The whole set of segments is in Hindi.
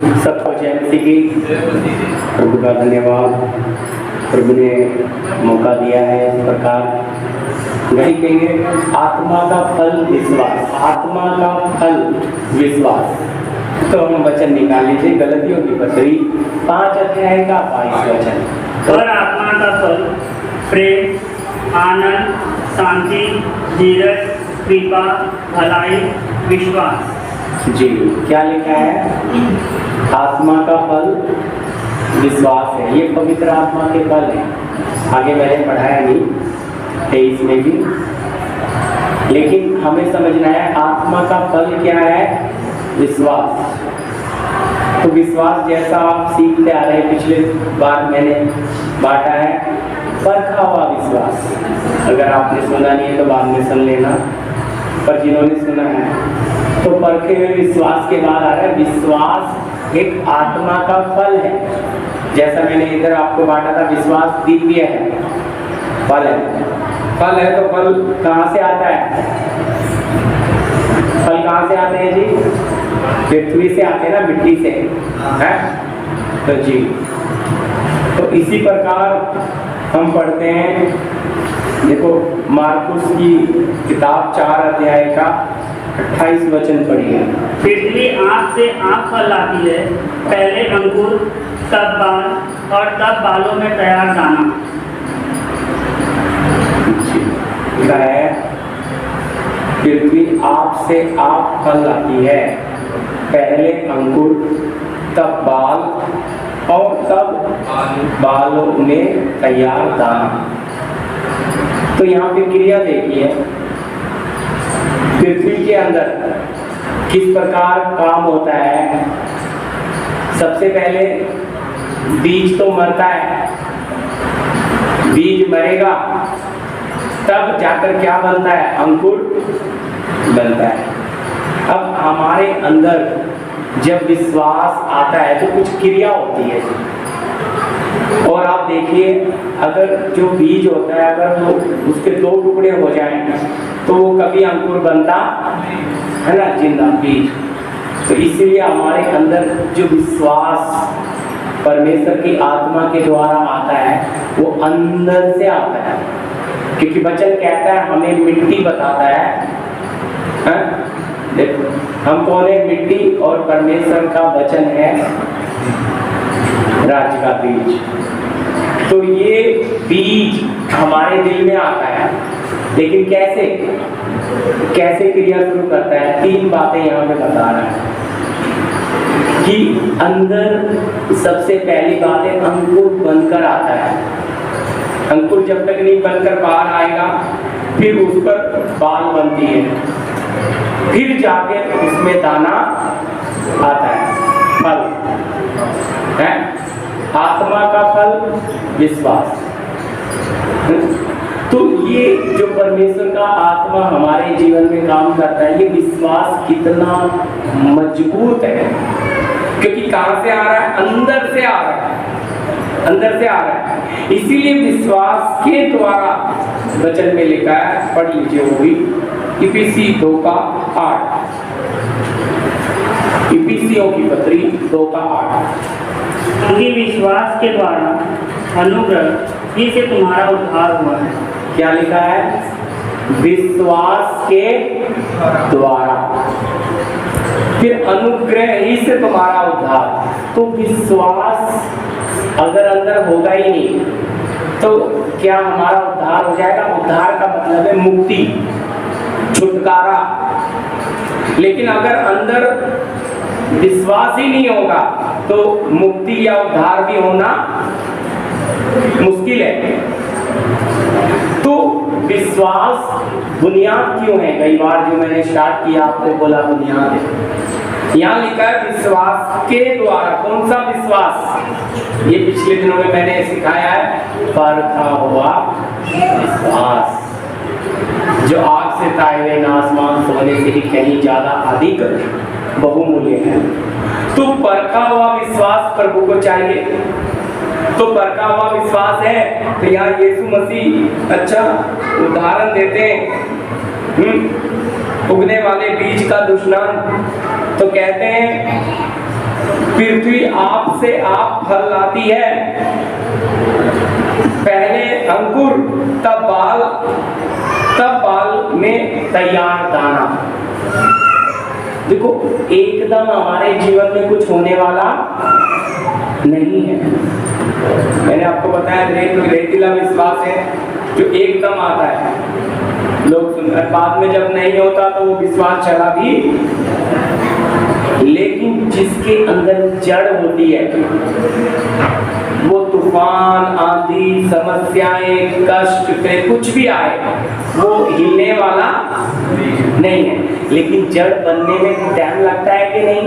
सबको जय मसीह की। प्रभु का धन्यवाद, प्रभु ने मौका दिया है इस प्रकार। वही कहेंगे आत्मा का फल विश्वास, आत्मा का फल विश्वास। तो हम वचन निकाल लीजिए गलतियों की पत्री 5 अध्याय का 22 वचन। और आत्मा का फल प्रेम, आनंद, शांति, धीरज, कृपा, भलाई, विश्वास। जी, क्या लिखा है? आत्मा का फल विश्वास है। ये पवित्र आत्मा के फल है। आगे मैंने पढ़ाया नहीं 23 में भी, लेकिन हमें समझना है आत्मा का फल क्या है? विश्वास। तो विश्वास जैसा आप सीखते आ रहे, पिछले बार मैंने बांटा है परखा हुआ विश्वास। अगर आपने सुना नहीं है तो बाद में सुन लेना, पर जिन्होंने सुना है तो परखे हुए विश्वास के बाद आ रहा है विश्वास एक आत्मा का फल है। जैसा मैंने इधर आपको बांटा था, विश्वास दिव्य है, फल है। फल है तो फल कहाँ से आता है? फल कहाँ से आते हैं जी? पृथ्वी से आते हैं ना, मिट्टी से है तो जी। तो इसी प्रकार हम पढ़ते हैं, देखो मार्कुस की किताब 4 अध्याय का 28 वचन पढ़िए। पृथ्वी आँख से आँख फल लाती है, पहले अंकुर, तब बाल और तब बालों में तैयार दाना। लिखा है पृथ्वी आप से आप फल लाती है, पहले अंकुर, तब बाल और तब बालों में तैयार दाना। तो यहाँ पे क्रिया देखिए, पृथ्वी के अंदर किस प्रकार काम होता है। सबसे पहले बीज तो मरता है, बीज मरेगा तब जाकर क्या बनता है? अंकुर बनता है। अब हमारे अंदर जब विश्वास आता है तो कुछ क्रिया होती है। और आप देखिए, अगर जो बीज होता है अगर वो उसके 2 टुकड़े हो जाएं तो वो कभी अंकुर बनता है ना, जिंदा बीज। तो इसीलिए हमारे अंदर जो विश्वास परमेश्वर की आत्मा के द्वारा आता है वो अंदर से आता है, क्योंकि वचन कहता है, हमें मिट्टी बताता है। देखो हम कौन है? मिट्टी, और परमेश्वर का वचन है राज्य का बीज। तो ये बीज हमारे दिल में आता है, लेकिन कैसे कैसे क्रिया शुरू करता है? 3 बातें यहाँ पे बता रहा है कि अंदर सबसे पहली बात है अंकुर बनकर आता है। अंकुर जब तक नहीं बनकर बाहर आएगा फिर उस पर बाल बनती है, फिर जाके उसमें दाना आता है, फल है। आत्मा का फल विश्वास। तो ये जो परमेश्वर का आत्मा हमारे जीवन में काम करता है, ये विश्वास कितना मजबूत है, क्योंकि कहां से आ रहा है? अंदर से आ रहा है, अंदर से आ रहा है। इसीलिए विश्वास के द्वारा वचन में लिखा है, पढ़ लीजिए वो भी, इफिसी 2 का 8, इफिसियों की पत्री 2 का 8। क्योंकि विश्वास के द्वारा अनुग्रह ही से तुम्हारा उद्धार हुआ है। क्या लिखा है? विश्वास के द्वारा, फिर अनुग्रह ही से तुम्हारा उद्धार। तो विश्वास अगर अंदर होगा ही नहीं तो क्या हमारा उद्धार हो जाएगा? उद्धार का मतलब है मुक्ति, छुटकारा। लेकिन अगर अंदर विश्वास ही नहीं होगा तो मुक्ति या उद्धार भी होना मुश्किल है। तो विश्वास बुनियाद क्यों है? कई बार जो मैंने स्टार्ट किया आपको बोला बुनियाद है। यहाँ लिखा है विश्वास के द्वारा। कौन सा विश्वास? ये पिछले दिनों में मैंने सिखाया है, परखा हुआ विश्वास, जो आग से ताए हुए आसमान सोने से ही कहीं ज्यादा अधिक बहुमूल्य है। तो परखा हुआ विश्वास प्रभु को चाहिए। तो परखा हुआ विश्वास है तो यहाँ यीशु मसीह अच्छा उदाहरण देते हैं। उगने वाले बीज का दुष्णांत। तो कहते हैं पृथ्वी आप से आप फल लाती है। पहले अंकुर, तब बाल में तैयार दाना। देखो, एकदम हमारे जीवन में कुछ होने वाला नहीं है। मैंने आपको बताया रेतीला विश्वास है जो एकदम आता है, लोग सुनकर बाद में जब नहीं होता तो वो विश्वास चला भी। लेकिन जिसके अंदर जड़ होती है, वो तूफान, आंधी, समस्याएं, कष्ट, कुछ भी आए वो हिलने वाला नहीं है। लेकिन जड़ बनने में टाइम लगता है कि नहीं?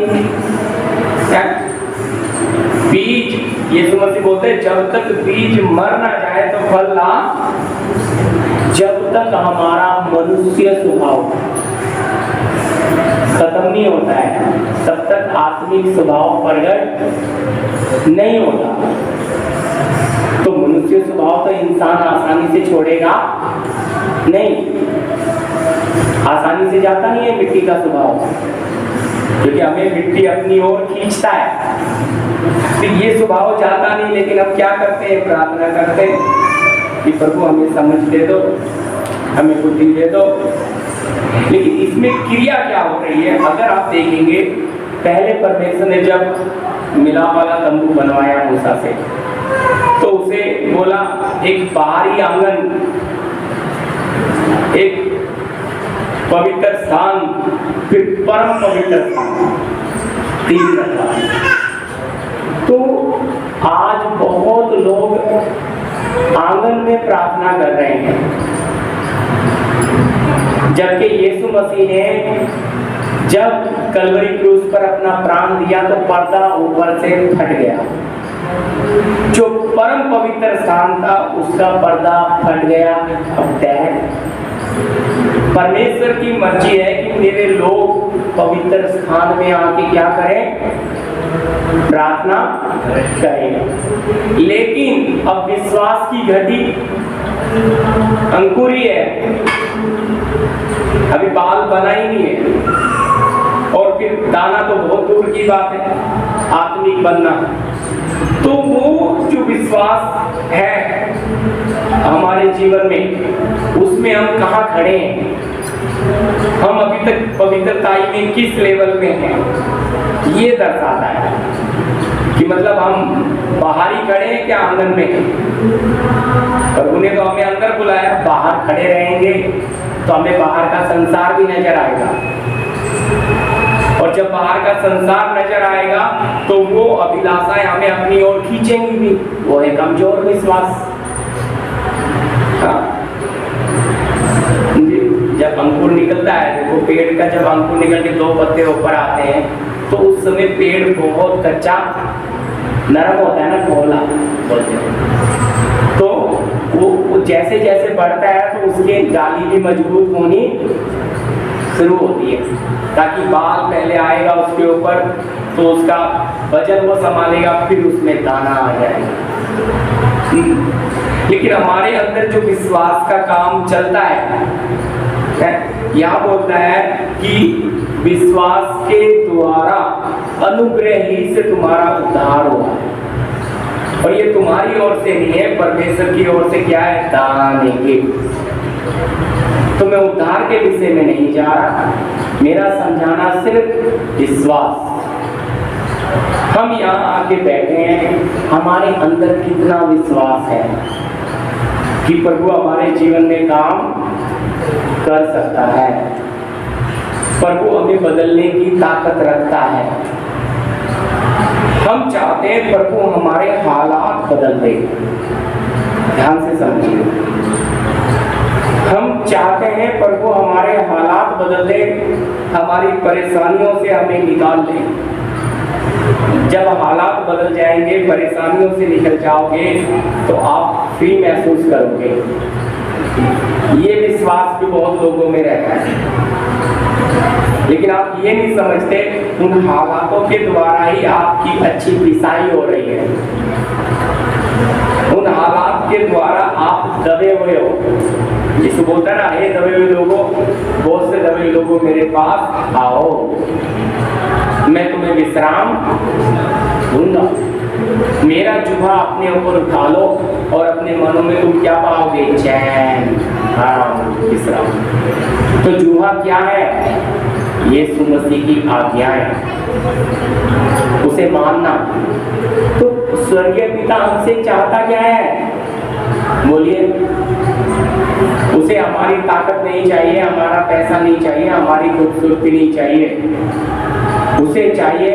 बीज, यीशु मसीह बोलते हैं जब तक बीज मर ना जाए तो फल ला। जब तक हमारा मनुष्य स्वभाव खत्म नहीं होता है, तब तक आत्मिक स्वभाव प्रकट नहीं होता। तो मनुष्य स्वभाव तो इंसान आसानी से छोड़ेगा नहीं, आसानी से जाता नहीं है मिट्टी का स्वभाव, क्योंकि हमें मिट्टी अपनी ओर खींचता है। तो ये स्वभाव जाता नहीं, लेकिन हम क्या करते हैं? प्रार्थना करते हैं कि प्रभु हमें समझ दे दो, हमें बुद्धि दे दो। लेकिन इसमें क्रिया क्या हो रही है? अगर आप देखेंगे, पहले परमेश्वर ने जब मिलाप वाला तंबू बनवाया मूसा से, तो उसे बोला एक बाहरी आंगन, एक पवित्र स्थान, फिर परम पवित्र स्थान, 3 रखा। तो आज बहुत लोग आंगन में प्रार्थना कर रहे हैं, जबकि यीशु मसीह ने जब कलवरी क्रूस पर अपना प्राण दिया तो पर्दा ऊपर से फट गया। जो परम पवित्र स्थान था उसका पर्दा फट गया। अब डैड, परमेश्वर की मर्जी है कि मेरे लोग पवित्र स्थान में आके क्या करें? प्रार्थना करें। लेकिन अब विश्वास की घटी अंकुरी है, अभी बाल बना ही नहीं है, और फिर दाना तो बहुत दूर की बात है, आत्मिक बनना। तो वो जो विश्वास है हमारे जीवन में, उसमें हम कहाँ खड़े हैं? हम अभी तक पवित्रताई में किस लेवल में हैं? ये दर्शाता है कि मतलब हम बाहर ही खड़े हैं क्या आंगन में? प्रभु ने तो हमें अंदर बुलाया, बाहर खड़े रहेंगे तो हमें बाहर का संसार भी नजर आएगा, और जब बाहर का संसार नजर आएगा तो वो अभिलाषाएं हमें अपनी ओर खींचेंगी भी। वो है कमजोर विश्वास। जब अंकुर निकलता है, देखो पेड़ का जब अंकुर निकल के 2 पत्ते ऊपर आते हैं तो उस समय पेड़ बहुत कच्चा नरम होता है ना, कोला बोलते हैं। तो वो जैसे जैसे बढ़ता है तो उसकी डाली भी मजबूत होनी शुरू होती है, ताकि बाल पहले आएगा उसके ऊपर तो उसका वजन वो संभालेगा, फिर उसमें दाना आ जाएगा। लेकिन हमारे अंदर जो विश्वास का काम चलता है, यहाँ बोलता है कि विश्वास के द्वारा अनुग्रह ही से तुम्हारा उद्धार हुआ। और ये तुम्हारी ओर से नहीं है, परमेश्वर की ओर से क्या है? दान है। तो मैं उद्धार के विषय में नहीं जा रहा, मेरा समझाना सिर्फ विश्वास। हम यहाँ आके बैठे हैं, हमारे अंदर कितना विश्वास है कि प्रभु हमारे जीवन में काम कर सकता है, प्रभु हमें बदलने की ताकत रखता है। हम चाहते हैं प्रभु हमारे हालात बदल दे। ध्यान से समझिए, हम चाहते हैं प्रभु हमारे हालात बदल दे, हमारी परेशानियों से हमें निकाल दे। जब हालात बदल जाएंगे, परेशानियों से निकल जाओगे, तो आप फ्री महसूस करोगे। ये विश्वास भी बहुत लोगों में रहता है, लेकिन आप ये नहीं समझते उन हालातों के द्वारा ही आपकी अच्छी पिसाई हो रही है। उन हालात के द्वारा आप दबे हुए हो। यीशु बोलता है ना, हे दबे हुए लोगों, बहुत से दबे लोगों मेरे पास आओ। मैं तुम्हें विश्राम दूंगा। मेरा जुहा अपने ऊपर उठा लो और अपने मनों में तुम क्या पाओगे? चैन, आराम, विश्राम। तो जुहा क्या है? यीशु मसीह की आज्ञाएं, उसे मानना। तो स्वर्गीय पिता हमसे चाहता क्या है? बोलिए। उसे हमारी ताकत नहीं चाहिए, हमारा पैसा नहीं चाहिए, हमारी खूबसूरती नहीं चाहिए। उसे चाहिए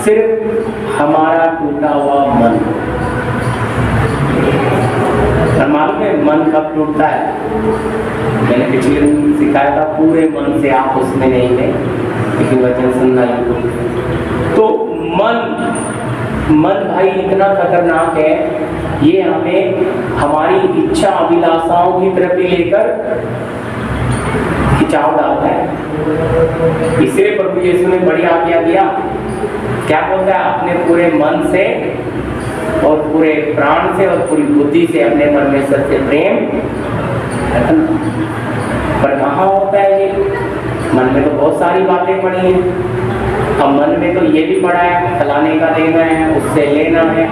सिर्फ हमारा टूटा हुआ मन। और मालूम है मन कब टूटता है? मैंने पिछले दिन सिखाया था, पूरे मन से आप उसमें नहीं थे, लेकिन वचन सुनना ही। तो मन भाई इतना खतरनाक है, ये हमें हमारी इच्छा अभिलाषाओं की तरफ ही लेकर खिंचाव डालता है। इसलिए प्रभु यीशु ने बड़ी आज्ञा दिया, क्या बोलता है? अपने पूरे मन से और पूरे प्राण से और पूरी बुद्धि से अपने परमेश्वर से प्रेम रखना। पर कहाँ होता है ये? मन में तो बहुत सारी बातें पड़ी हैं। अब मन में तो ये भी पड़ा है, फलाने का देना है, उससे लेना है,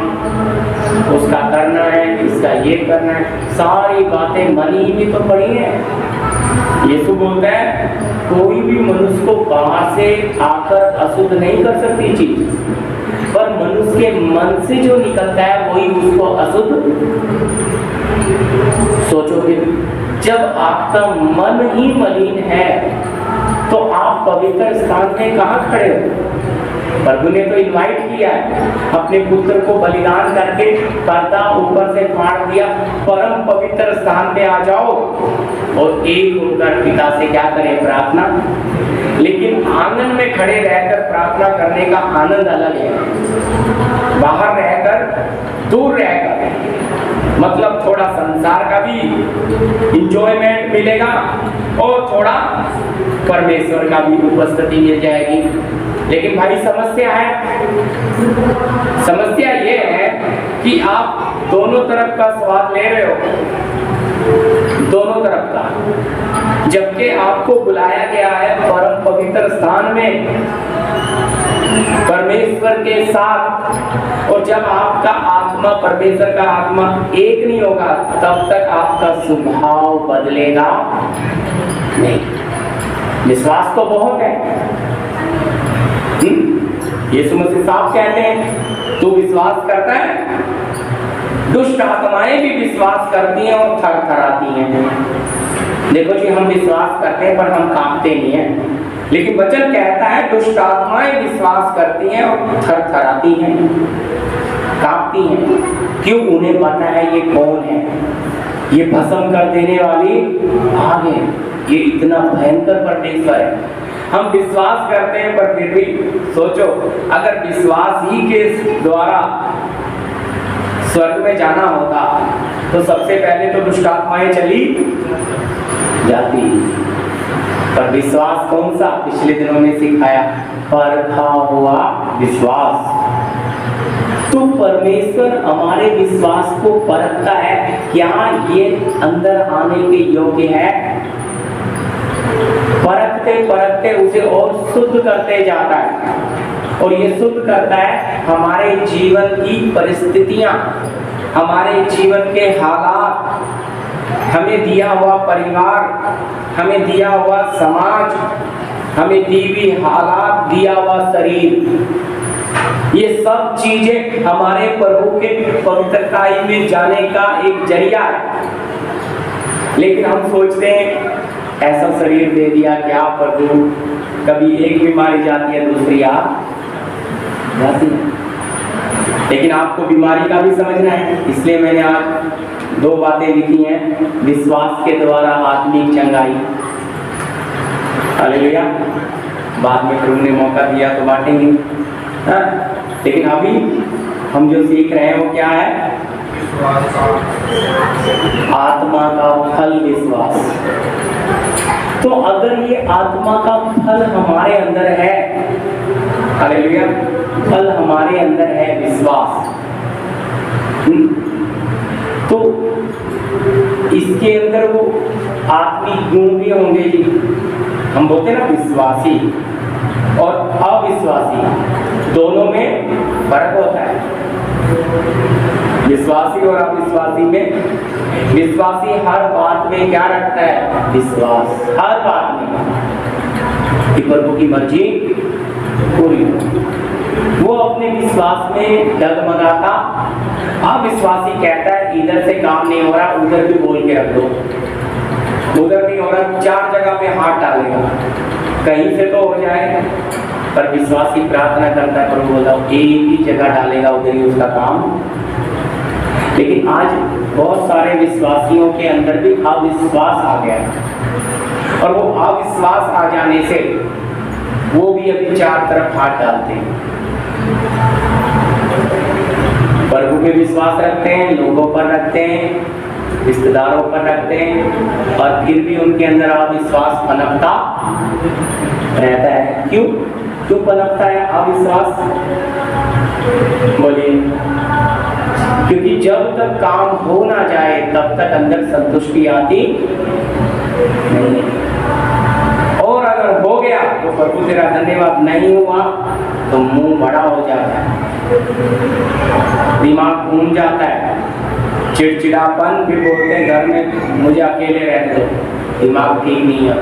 उसका करना है, इसका ये करना है, सारी बातें मन ही में तो पड़ी हैं। यीशु बोलता है कोई भी मनुष्य को बाहर से आकर अशुद्ध नहीं कर सकती चीज, पर मनुष्य के मन से जो निकलता है वही उसको अशुद्ध। सोचोगे, जब आपका मन ही मलिन है तो आप पवित्र स्थान में कहाँ खड़े हो? प्रभु ने तो इनवाइट किया है, अपने पुत्र को बलिदान करके पर्दा ऊपर से फाड़ दिया, परम पवित्र स्थान पे आ जाओ और एक होकर पिता से क्या करें? प्रार्थना। लेकिन आंगन में खड़े रहकर प्रार्थना करने का आनंद अलग है। बाहर रहकर, दूर रहकर, मतलब थोड़ा संसार का भी इंजॉयमेंट मिलेगा और थोड़ा परमेश्वर का भी उपस्थिति मिल जाएगी। लेकिन भाई समस्या ये है कि आप दोनों तरफ का स्वाद ले रहे हो, दोनों तरफ का, जबकि आपको बुलाया गया है परम पवित्र स्थान में परमेश्वर के साथ। और जब आपका आत्मा परमेश्वर का आत्मा एक नहीं होगा तब तक आपका स्वभाव बदलेगा नहीं। विश्वास तो बहुत है, यीशु मसीह साफ कहते हैं, तू विश्वास करता है? दुष्ट आत्माएं भी विश्वास करती हैं और थरथराती हैं। देखो जी, हम विश्वास करते हैं पर हम कांपते नहीं हैं, लेकिन वचन कहता है दुष्ट आत्माएं विश्वास करती हैं और थरथराती हैं, कांपती हैं। क्यों? उन्हें पता है ये कौन है, ये भस्म कर देने वाली आग है, ये इतना भयंकर परमेश्वर है। हम विश्वास करते हैं पर फिर भी सोचो, अगर विश्वास ही के द्वारा स्वर्ग में जाना होता तो सबसे पहले तो दुष्ट आत्माएं चली जाती। पर विश्वास कौन सा? पिछले दिनों में सिखाया, परखा हुआ विश्वास। तो परमेश्वर हमारे विश्वास को परखता है, क्या ये अंदर आने के योग्य है। परखते परखते उसे और शुद्ध करते जाता है, और ये शुद्ध करता है हमारे जीवन की परिस्थितियां, हमारे जीवन के हालात, हमें दिया हुआ परिवार, हमें दिया हुआ समाज, हमें दी हुई हालात, दिया हुआ शरीर, ये सब चीजें हमारे प्रभु के पवित्रताई में जाने का एक जरिया है। लेकिन हम सोचते हैं ऐसा शरीर दे दिया क्या प्रभु, कभी एक बीमारी जाती है दूसरी आ जाती है। लेकिन आपको बीमारी का भी समझना है, इसलिए मैंने आज 2 बातें लिखी हैं। विश्वास के द्वारा आत्मिक चंगाई, हालेलुया। बाद में प्रभु ने मौका दिया तो बांटेंगे, लेकिन अभी हम जो सीख रहे हैं वो क्या है? आत्मा का फल विश्वास। तो अगर ये आत्मा का फल हमारे अंदर है, हालेलुया, फल हमारे अंदर है विश्वास, तो इसके अंदर वो आत्मिक गुण भी होंगे जी। हम बोलते हैं ना विश्वासी, और अविश्वासी, दोनों में फर्क होता है। विश्वासी और अविश्वासी में, विश्वासी हर बात में क्या रखता है? विश्वास, हर बात में कि प्रभु की मर्जी पूरी हो। वो अपने विश्वास में डगमगाता। अविश्वासी कहता है इधर से काम नहीं हो रहा, उधर भी बोल के रख दो, उधर नहीं हो रहा, 4 जगह पे हाथ डालेगा, कहीं से तो हो जाए। पर विश्वासी प्रार्थना करता है, प्रभु बोला एक ही जगह डालेगा, उधर ही उसका काम। लेकिन आज बहुत सारे विश्वासियों के अंदर भी अविश्वास आ गया, और वो अविश्वास आ जाने से वो भी अभी 4 तरफ हाथ डालते हैं। प्रभु पे विश्वास रखते हैं, लोगों पर रखते हैं, रिश्तेदारों पर रखते हैं, और फिर भी उनके अंदर अविश्वास पनपता रहता है। क्यों क्यों पनपता है अविश्वास? बोलिए। क्योंकि जब तक काम हो ना जाए तब तक अंदर संतुष्टि आती नहीं, और अगर हो गया तो प्रभु तेरा धन्यवाद, नहीं हुआ तो मुंह बड़ा हो जाता है, दिमाग घूम जाता है, चिड़चिड़ापन, फिर बोलते हैं घर में मुझे अकेले रहने दो, दिमाग ठीक नहीं है।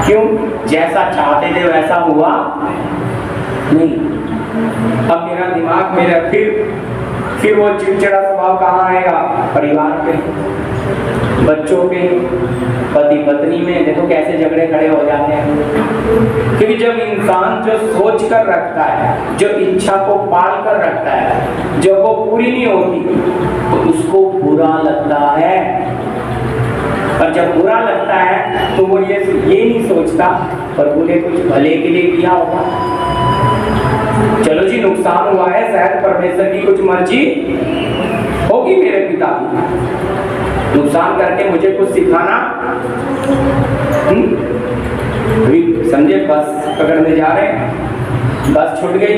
क्यों? जैसा चाहते थे वैसा हुआ नहीं। अब मेरा दिमाग मेरा फिर वो चिड़चिड़ा स्वभाव कहाँ आएगा? परिवार पे, बच्चों पे, पति पत्नी में। देखो कैसे झगड़े खड़े हो जाते हैं। क्योंकि जब इंसान जो सोच कर रखता है, जो इच्छा को पाल कर रखता है, जब वो पूरी नहीं होती तो उसको बुरा लगता है। और जब बुरा लगता है तो वो ये नहीं सोचता प्रभु ने कुछ भले के लिए किया होगा। चलो जी, नुकसान हुआ है, शायद परमेश्वर की कुछ मर्जी होगी मेरे पिता की, नुकसान करके मुझे कुछ सिखाना। समझे, बस पकड़ने जा रहे हैं, बस छूट गई,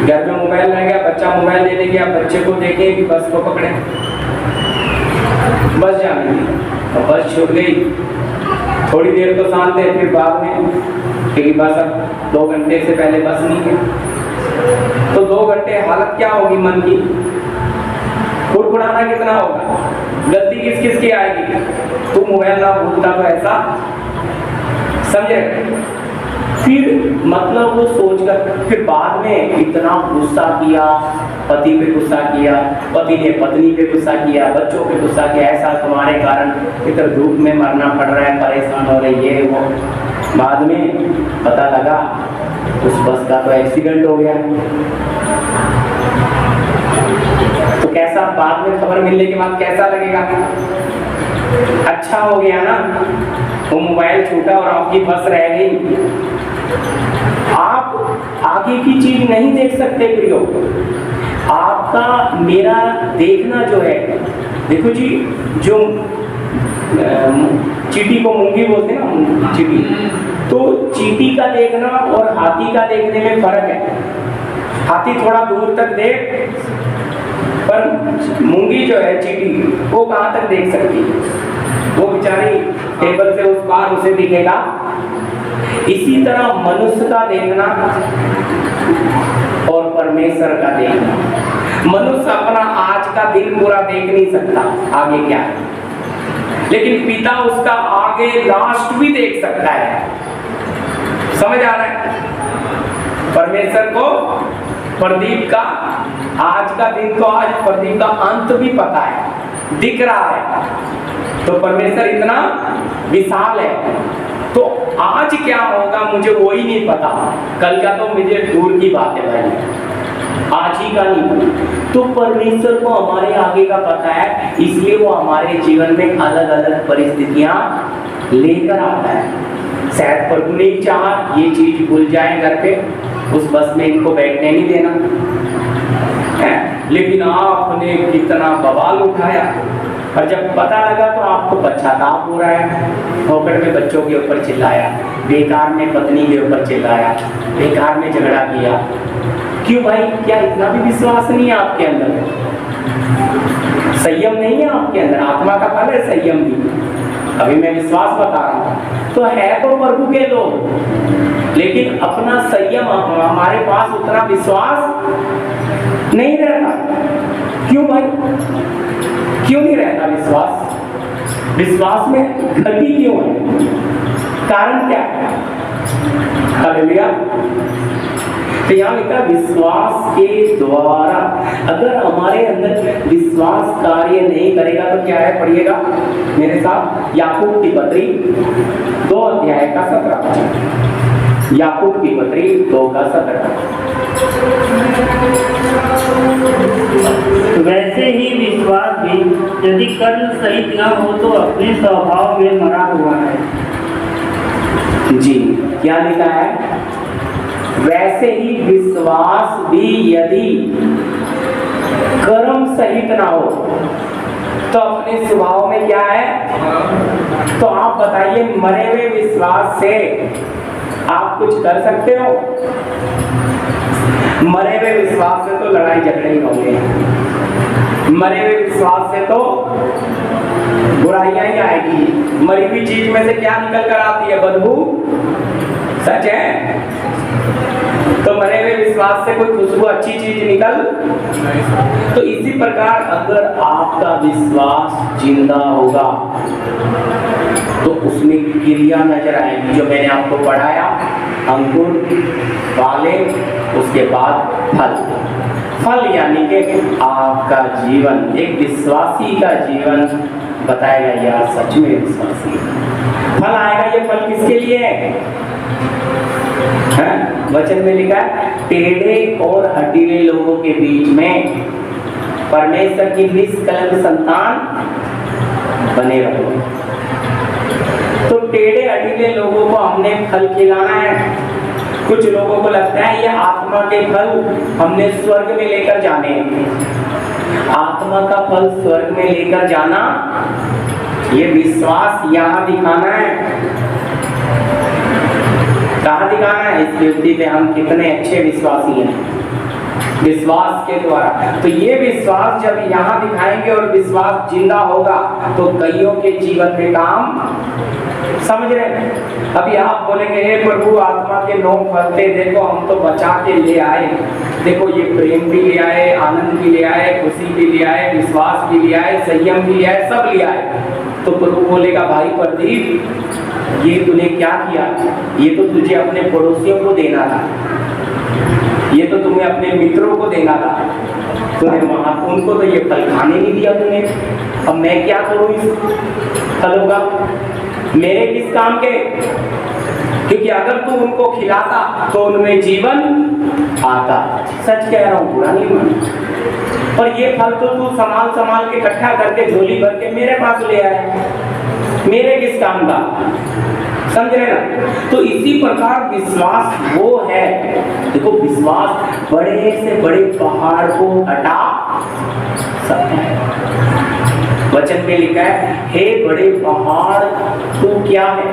घर में मोबाइल रह गया, बच्चा मोबाइल लेने गया, बच्चे को देखे कि बस को पकड़े, बस जाने दी, और बस छूट गई। थोड़ी देर तो शांत है, फिर बाद में, क्योंकि बस अब 2 घंटे से पहले बस नहीं है, तो 2 घंटे हालत क्या होगी मन की? कुड़कुड़ाना कितना होगा? गलती किस किस की आएगी? तू मोबाइल ना भूलता तो ऐसा, समझे? फिर मतलब वो सोचकर फिर बाद में इतना गुस्सा किया, पति पे गुस्सा किया, पति ने पत्नी पे गुस्सा किया, बच्चों पे गुस्सा किया, ऐसा तुम्हारे कारण इधर धूप में मरना पड़ रहा है, परेशान हो रही है वो। बाद में पता लगा उस बस का तो एक्सीडेंट हो गया। तो कैसा बाद में खबर मिलने के बाद कैसा लगेगा? अच्छा हो गया ना, वो मोबाइल छूटा और आपकी बस रह गई। आप आगे की चीज नहीं देख सकते प्रियो। आपका मेरा देखना जो है, देखो जी, जो चींटी को मूंगी बोलते हैं ना, चींटी, तो चींटी का देखना और हाथी का देखने में फर्क है। हाथी थोड़ा दूर तक देख, पर मूंगी जो है, चींटी, वो कहाँ तक देख सकती है? वो बेचारी टेबल से उस पार उसे दिखेगा। इसी तरह मनुष्य का देखना और परमेश्वर का देखना। मनुष्य अपना आज का दिन पूरा देख नहीं सकता, आगे क्या है, लेकिन पिता उसका आगे लास्ट भी देख सकता है। समझ आ रहा है? परमेश्वर को प्रदीप का आज का दिन, तो आज प्रदीप का अंत भी पता है, दिख रहा है। तो परमेश्वर इतना विशाल है, तो आज क्या होगा मुझे वो ही नहीं पता, कल का तो मुझे दूर की बात है भाई, आज ही का नहीं। तो परमेश्वर को हमारे आगे का पता है, इसलिए वो हमारे जीवन में अलग अलग परिस्थितियां लेकर आता है। शायद प्रभु ने चाहा ये चीज भूल जाए घर पे, उस बस में इनको बैठने नहीं देना है, लेकिन आपने कितना बवाल उठाया, और जब पता लगा तो आपको पश्चाताप हो रहा है। होकर में बच्चों के ऊपर चिल्लाया, बेकार में पत्नी के ऊपर चिल्लाया, बेकार में झगड़ा किया। क्यों भाई? क्या इतना भी विश्वास नहीं है आपके अंदर? संयम नहीं है आपके अंदर? आत्मा का फल है संयम भी, अभी मैं विश्वास बता रहा हूं। तो है तो प्रभु के लोग, लेकिन अपना संयम, हमारे पास उतना विश्वास नहीं रहता। क्यों भाई, क्यों नहीं रहता विश्वास? विश्वास में गति क्यों है? कारण क्या है? हालेलुया। तो यहाँ लिखा विश्वास के द्वारा। अगर हमारे अंदर विश्वास कार्य नहीं करेगा तो क्या है? पढ़िएगा मेरे साथ, याकूब की पत्री 2 अध्याय का 17। याकूब की पत्री 2 का 17। वैसे ही विश्वास भी यदि कर्म सहित न हो तो अपने स्वभाव में मरा हुआ है। जी, क्या लिखा है? वैसे ही विश्वास भी यदि कर्म सहित ना हो तो अपने स्वभाव में क्या है? तो आप बताइए, मरे हुए विश्वास से आप कुछ कर सकते हो? मरे हुए विश्वास से तो लड़ाई झगड़े ही होंगे, मरे हुए विश्वास से तो बुराइयां ही आएगी। मरी हुई चीज में से क्या निकल कर आती है? बदबू। सच है? तो मरे हुए विश्वास से कोई खुशबू, अच्छी चीज निकल? तो इसी प्रकार अगर आपका विश्वास जिंदा होगा तो उसमें क्रिया नजर आएगी, जो मैंने आपको पढ़ाया, अंकुर, बाले, उसके बाद फल। फल यानी कि आपका जीवन, एक विश्वासी का जीवन बताएगा यार सच में विश्वासी। फल आएगा, ये फल किसके लिए है? वचन में लिखा है, टेढ़े और हठीले लोगों के बीच में परमेश्वर की निष्कलंक संतान बने रहो। तो टेढ़े हठीले लोगों को हमने फल खिलाना है। कुछ लोगों को लगता है ये आत्मा के फल हमने स्वर्ग में लेकर जाने हैं। आत्मा का फल स्वर्ग में लेकर जाना, ये विश्वास यहाँ दिखाना है। कहाँ दिखाना है? इस पृथ्वी पे हम कितने अच्छे विश्वासी हैं, विश्वास के द्वारा। तो ये विश्वास जब यहाँ दिखाएंगे और विश्वास जिंदा होगा तो कईयों के जीवन में काम, समझ रहे हैं? अभी आप बोलेंगे हे प्रभु आत्मा के 9 फल थे, देखो हम तो बचा के ले आए, देखो ये प्रेम भी ले आए, आनंद भी ले आए, खुशी भी ले आए, विश्वास भी ले आए, संयम भी ले आए, सब ले आए। तो प्रभु बोलेगा भाई प्रदीप ये तूने क्या किया? ये तो तुझे अपने पड़ोसियों को देना था, ये तो तुम्हें अपने मित्रों को देना था, तूने वहां उनको तो ये फल खाने नहीं दिया तूने। अब मैं क्या करूं इस फलों का? मेरे किस काम के? क्योंकि अगर तू उनको खिलाता तो उनमें जीवन आता। सच कह रहा हूं, बुरा नहीं मानो। और ये फल तो तू संभाल संभाल के इकट्ठा करके झोली भर के मेरे पास ले आया, मेरे किस काम का? समझ रहे ना? तो इसी प्रकार विश्वास वो है, देखो विश्वास बड़े से बड़े पहाड़ को हटा सकता है। वचन में लिखा है, हे बड़े पहाड़ तू क्या है?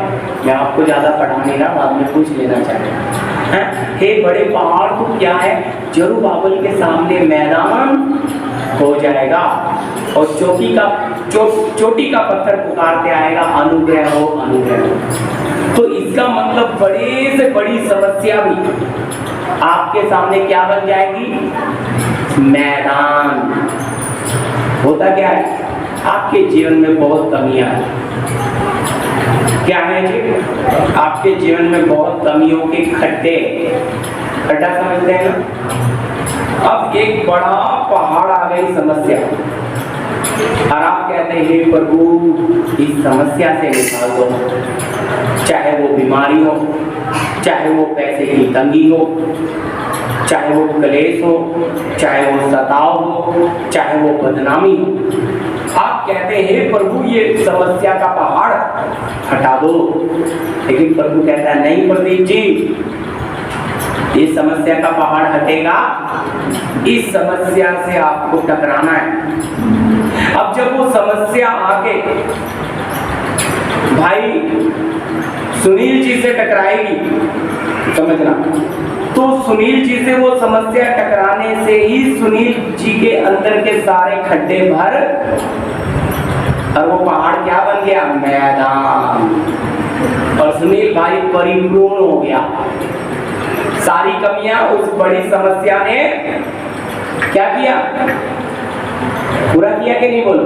मैं आपको ज्यादा पढ़ा नहीं रहा, बाद में पूछ लेना चाहिए। हे बड़े पहाड़ तू क्या है? जरुब्बाबेल के सामने मैदान हो जाएगा और चोटी का पत्थर पुकारते आएगा, अनुग्रह हो, अनुग्रह हो। तो इसका मतलब बड़े से बड़ी समस्या भी आपके सामने क्या बन जाएगी? मैदान। होता क्या है? आपके जीवन में बहुत कमियां हैं। क्या है जी? आपके जीवन में बहुत कमियों के खड्डे, खड्डा समझते हैं ना? अब एक बड़ा पहाड़ आ गई समस्या और आप कहते हैं हे प्रभु इस समस्या से निकाल दो, चाहे वो बीमारी हो, चाहे वो पैसे की तंगी हो, चाहे वो क्लेश हो, चाहे वो सताव हो, चाहे वो बदनामी हो। आप कहते हैं प्रभु ये समस्या का पहाड़ हटा दो, लेकिन प्रभु कहता है नहीं प्रदीप जी, ये समस्या का पहाड़ हटेगा, इस समस्या से आपको टकराना है। अब जब वो समस्या आके भाई सुनील जी से टकराएगी, समझना, तो सुनील जी से वो समस्या टकराने से ही सुनील जी के अंदर के सारे खड्डे भर और वो पहाड़ क्या बन गया? मैदान। और सुनील भाई परिपूर्ण हो गया। सारी कमियां उस बड़ी समस्या ने क्या किया? पूरा किया कि नहीं बोलो?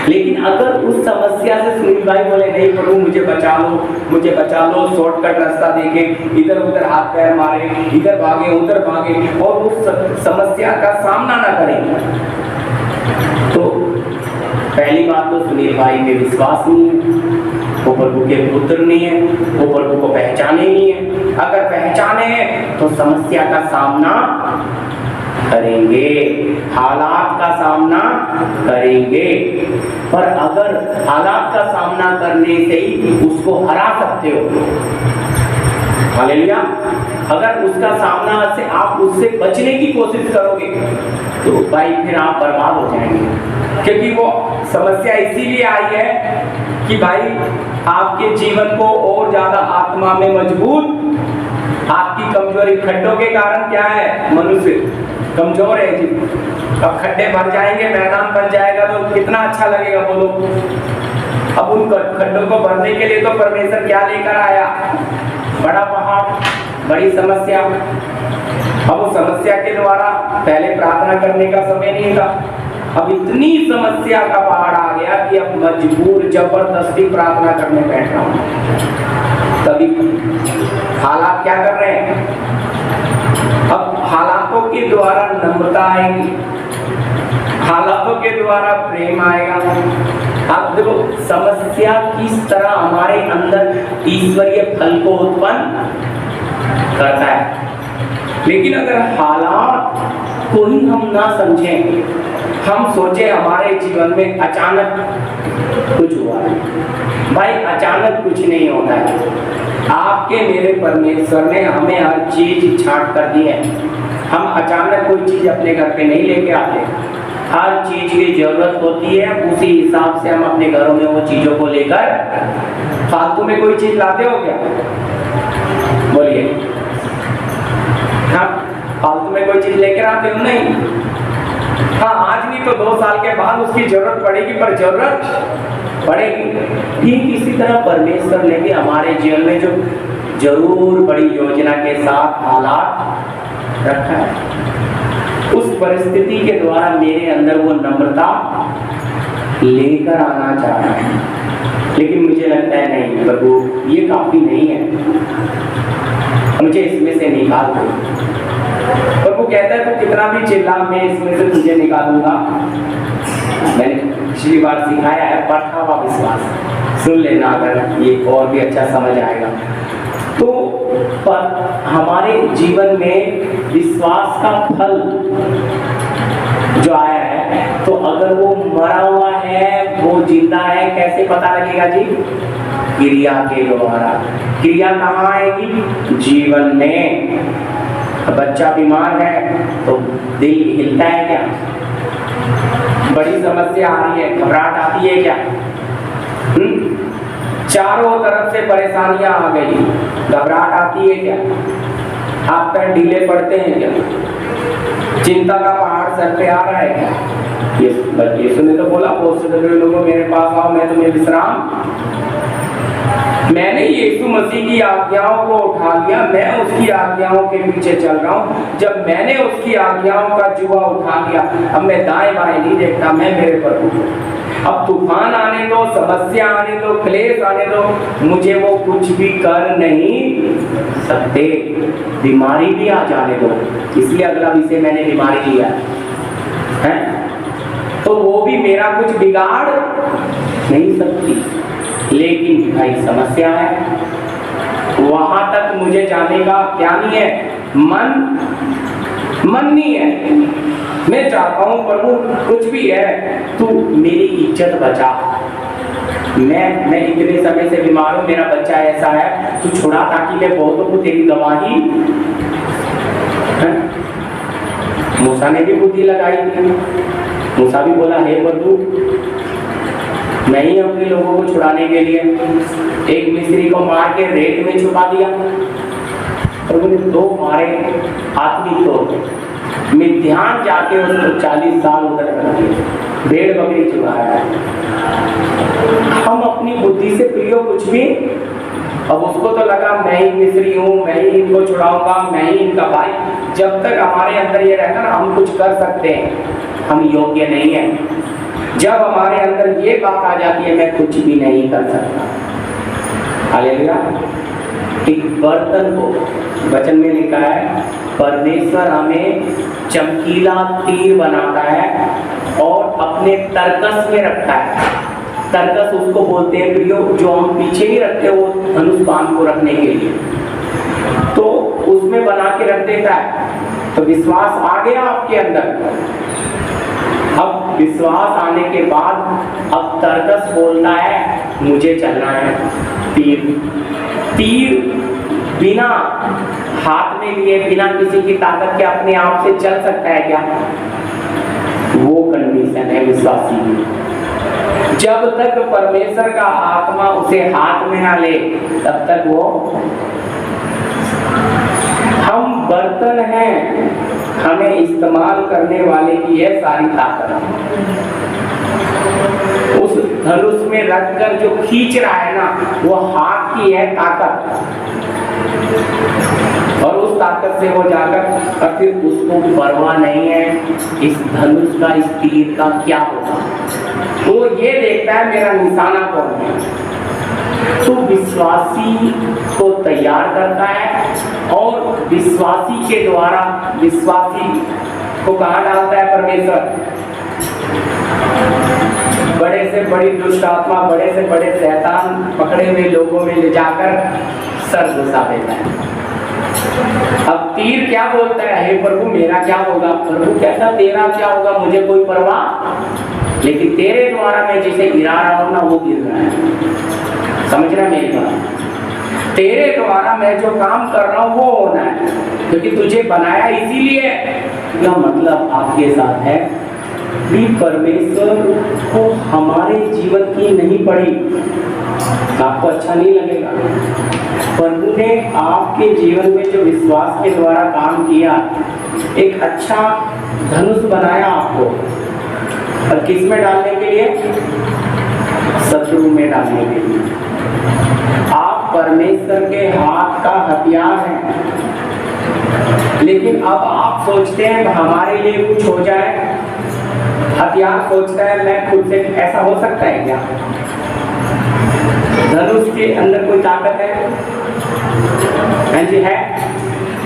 लेकिन अगर उस समस्या से सुनील भाई बोले नहीं प्रभु मुझे बचा लो, शॉर्टकट रास्ता देके इधर उधर हाथ पैर मारे, इधर भागे उधर भागे और उस समस्या का सामना ना करें, तो पहली बात तो सुनील भाई में विश्वास नहीं है, वो प्रभु के पुत्र नहीं है, वो प्रभु को पहचाने नहीं है। अगर पहचाने हैं तो समस्या का सामना करेंगे, हालात का सामना करेंगे। पर अगर हालात का सामना करने से ही उसको हरा सकते हो, हालेलुया, अगर उसका सामना से आप उससे बचने की कोशिश करोगे तो भाई फिर आप बर्बाद हो जाएंगे। क्योंकि वो समस्या इसीलिए आई है कि भाई आपके जीवन को और ज्यादा आत्मा में मजबूत, आपकी कमजोरी, खड्डों के कारण क्या है? मनुष्य कमजोर है जी। अब खड्डे भर जाएंगे, मैदान बन जाएगा तो कितना अच्छा लगेगा बोलो। अब उन खड्डों को भरने के लिए तो परमेश्वर क्या लेकर आया? बड़ा पहाड़, बड़ी समस्या। अब उस समस्या के द्वारा पहले प्रार्थना करने का समय नहीं था, अब इतनी समस्या का पहाड़ आ गया कि अब मजबूर जबरदस्ती प्रार्थना करने बैठ रहा हूं। तभी हालात क्या कर रहे हैं? अब हालातों के द्वारा नम्रता आएगी, हालातों के द्वारा प्रेम आएगा। अब देखो समस्या किस तरह हमारे अंदर ईश्वरीय फल को उत्पन्न करता है। लेकिन अगर हालात को ही हम ना समझें, हम सोचे हमारे जीवन में अचानक कुछ हुआ है, भाई अचानक कुछ नहीं होता है। आपके मेरे परमेश्वर ने हमें हर चीज छांट कर दी है। हम अचानक कोई चीज अपने घर पे नहीं लेके आते, हर चीज की जरूरत होती है, उसी हिसाब से हम अपने घरों में वो चीजों को लेकर, फालतू में कोई चीज लाते हो क्या? बोलिए, हाँ फालतू में कोई चीज लेकर आते हो? नहीं। हाँ आज नहीं तो 2 साल के बाद उसकी जरूरत पड़ेगी, पर जरूरत पड़ेगी। ठीक इसी तरह परमेश्वर ने भी हमारे जीवन में जो जरूर बड़ी योजना के साथ हालात रखा है, उस परिस्थिति के द्वारा मेरे अंदर वो नम्रता लेकर आना चाह रहा है। लेकिन मुझे लगता है नहीं प्रभु ये काफी नहीं है, मुझे इसमें से निकाल दो। प्रभु कहता है तो कितना भी चिल्ला, मैं इसमें से तुझे निकालूंगा। मैंने पिछली बार सिखाया है परखा हुआ विश्वास, सुन लेना अगर ये और भी अच्छा समझ आएगा। तो पर हमारे जीवन में विश्वास का फल जो आया है, तो अगर वो मरा हुआ है, वो जिंदा है, कैसे पता लगेगा जी? क्रिया के द्वारा। क्रिया कहाँ आएगी? जीवन में। बच्चा बीमार है तो दिल हिलता है क्या? बड़ी समस्या आ रही है, घबराहट आती है क्या? चारों तरफ से परेशानियां आ गई, घबराहट आती है क्या? हाथ पैर ढीले पड़ते हैं क्या? चिंता का पहाड़ सर पे आ रहा है क्या? यीशु ने तो बोला बहुत से लोगों मेरे पास आओ मैं तुम्हें विश्राम। मैंने यीशु मसीह की आज्ञाओं को उठा लिया, मैं उसकी आज्ञाओं के पीछे चल रहा हूँ। जब मैंने उसकी आज्ञाओं का जुआ उठा लिया, अब मैं दाएं बाएं नहीं देखता, मैं मेरे प्रभु को। अब तूफान आने दो, समस्या आने दो, क्लेश आने दो, मुझे वो कुछ भी कर नहीं सकते। बीमारी भी आ जाने दो, इसलिए अगला विषय मैंने बीमारी लिया है, तो वो भी मेरा कुछ बिगाड़ नहीं सकती। लेकिन भाई समस्या है, वहां तक मुझे जाने का क्या नहीं है, मन नहीं है। मैं चाहता हूं प्रभु कुछ भी है तू मेरी इज्जत बचा। मैं इतने समय से बीमार हूं, मेरा बच्चा ऐसा है, तू छुड़ा ताकि मैं बहुतों को तेरी गवाही। मूसा ने भी बुद्धि लगाई थी, मूसा भी बोला हे प्रभु मैं ही अपने लोगों को छुड़ाने के लिए एक मिस्री को मार के रेत में छुपा दिया। प्रभु ने 2 मारे आदमी तो मैं ध्यान जाके उसको 40 साल उधर कर दिए, भेड़ बकरी चुराया। हम अपनी बुद्धि से प्रियो कुछ भी, अब उसको तो लगा मैं ही मिस्री हूँ, मैं ही इनको छुड़ाऊंगा, मैं ही इनका भाई। जब तक हमारे अंदर ये रहता ना हम कुछ कर सकते हैं, हम योग्य नहीं है। जब हमारे अंदर ये बात आ जाती है मैं कुछ भी नहीं कर सकता, हालेलुया। एक बर्तन को वचन में लिखा है परमेश्वर हमें चमकीला तीर बनाता है और अपने तरकस में रखता है। तरकस उसको बोलते हैं प्रियो, जो हम पीछे नहीं रखते वो धनुष बाण को रखने के लिए, तो उसमें बना के रख देता है। तो विश्वास आ गया आपके अंदर। अब विश्वास आने के बाद अब तरकस बोलता है मुझे चलना है। तीर बिना हाथ में लिए, बिना किसी की ताकत के अपने आप से चल सकता है क्या? वो कंडीशन है विश्वासी की। जब तक परमेश्वर का आत्मा उसे हाथ में ना ले तब तक वो, हम बर्तन हैं, हमें इस्तेमाल करने वाले की है सारी ताकत। उस धनुष में रखकर जो खींच रहा है ना वो हाथ की है ताकत, और उस ताकत से वो जाकर और फिर उसको परवाह नहीं है इस धनुष का, इस तीर का क्या होगा। वो ये देखता है मेरा निशाना कौन है। तो विश्वासी को तैयार करता है और विश्वासी के द्वारा विश्वासी को कहाँ डालता है परमेश्वर? बड़े से बड़ी दुष्ट आत्मा, बड़े से बड़े शैतान पकड़े हुए लोगों में ले जाकर सर घुसा देता है। अब तीर क्या बोलता है, हे प्रभु मेरा क्या होगा? प्रभु कहता तेरा क्या होगा मुझे कोई परवाह, लेकिन तेरे द्वारा मैं जिसे गिरा रहा हूं ना वो गिर रहा है। समझ रहा मेरी बात? तेरे द्वारा मैं जो काम कर रहा हूं वो होना है, क्योंकि तुझे बनाया इसीलिए। यह मतलब आपके साथ है कि परमेश्वर को हमारे जीवन की नहीं पड़ी, आपको अच्छा नहीं लगेगा। प्रभु ने आपके जीवन में जो विश्वास के द्वारा काम किया, एक अच्छा धनुष बनाया आपको, और किस में डालने के लिए? शत्रु में डालने के लिए। आप परमेश्वर के हाथ का हथियार हैं, लेकिन अब आप सोचते हैं हमारे लिए कुछ हो जाए। हथियार सोचता है मैं खुद से, ऐसा हो सकता है क्या? धनुष के अंदर कोई ताकत है? हाँ जी है।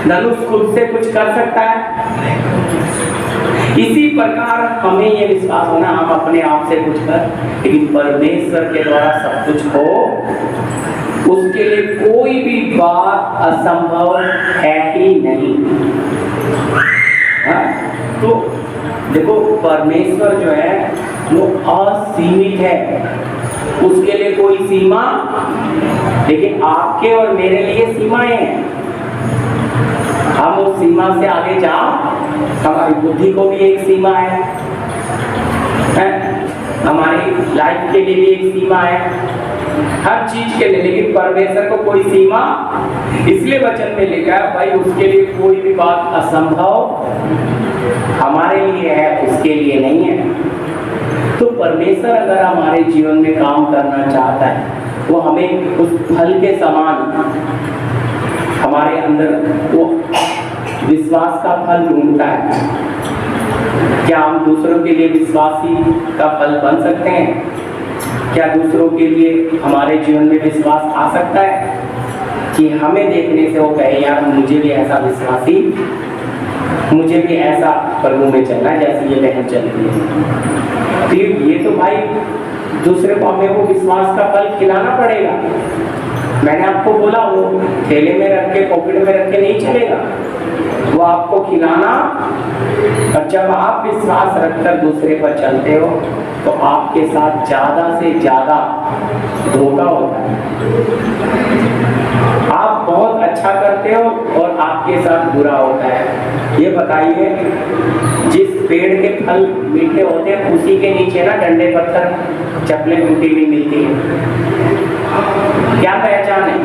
धनुष खुद से कुछ कर सकता है? इसी प्रकार हमें ये विश्वास होना हम अपने आप से कुछ कर, लेकिन परमेश्वर के द्वारा सब कुछ हो, उसके लिए कोई भी बात असंभव है ही नहीं। हाँ? तो देखो परमेश्वर जो है वो असीमित है, उसके लिए कोई सीमा, लेकिन आपके और मेरे लिए सीमाएं हैं। हम उस सीमा से आगे जा, हमारी बुद्धि को भी एक सीमा है? हमारी लाइफ के लिए भी एक सीमा है, हर चीज के लिए। लेकिन परमेश्वर को कोई सीमा, इसलिए वचन में लिखा है भाई उसके लिए कोई भी बात असंभव हमारे लिए है, उसके लिए नहीं है। तो परमेश्वर अगर हमारे जीवन में काम करना चाहता है, वो हमें उस फल के समान हमारे अंदर वो विश्वास का फल ढूंढता है। क्या हम दूसरों के लिए विश्वासी का फल बन सकते हैं? क्या दूसरों के लिए हमारे जीवन में विश्वास आ सकता है कि हमें देखने से वो कहे यार मुझे भी ऐसा विश्वासी, मुझे भी ऐसा प्रभु में चलना है जैसे ये बहन चल रही है। फिर ये तो भाई दूसरे को हमें वो विश्वास का फल खिलाना पड़ेगा। मैंने आपको बोला वो थैले में रख के पॉकेट में रख के नहीं चलेगा, वो आपको खिलाना। और जब आप विश्वास रखकर दूसरे पर चलते हो तो आपके साथ ज्यादा से ज्यादा धोखा होता है। आप बहुत अच्छा करते हो और आपके साथ बुरा होता है। ये बताइए, जिस पेड़ के फल मीठे होते हैं उसी के नीचे ना डंडे पत्थर चप्पलें टूटी हुई मिलती है। क्या पहचान है?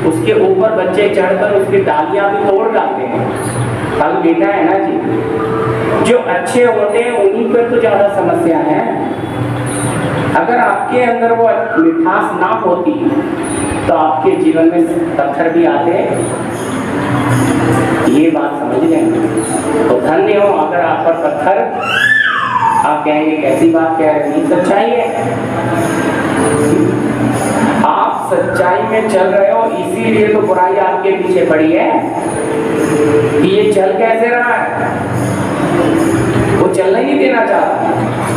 उसके ऊपर बच्चे चढ़कर उसकी डालियां भी तोड़ डालते हैं। फल मीठा है ना जी, जो अच्छे होते हैं उन्हीं पर तो ज्यादा समस्या है। अगर आपके अंदर वो मिठास ना होती तो आपके जीवन में पत्थर भी आते, ये बात समझ लेंगे तो धन्य हो। अगर आप पर पत्थर, आप कहेंगे कैसी बात कह रहे हैं, सच्चाई है। आप सच्चाई में चल रहे हो, इसीलिए तो बुराई आपके पीछे पड़ी है कि ये चल कैसे रहा है। वो चलने नहीं देना चाहता,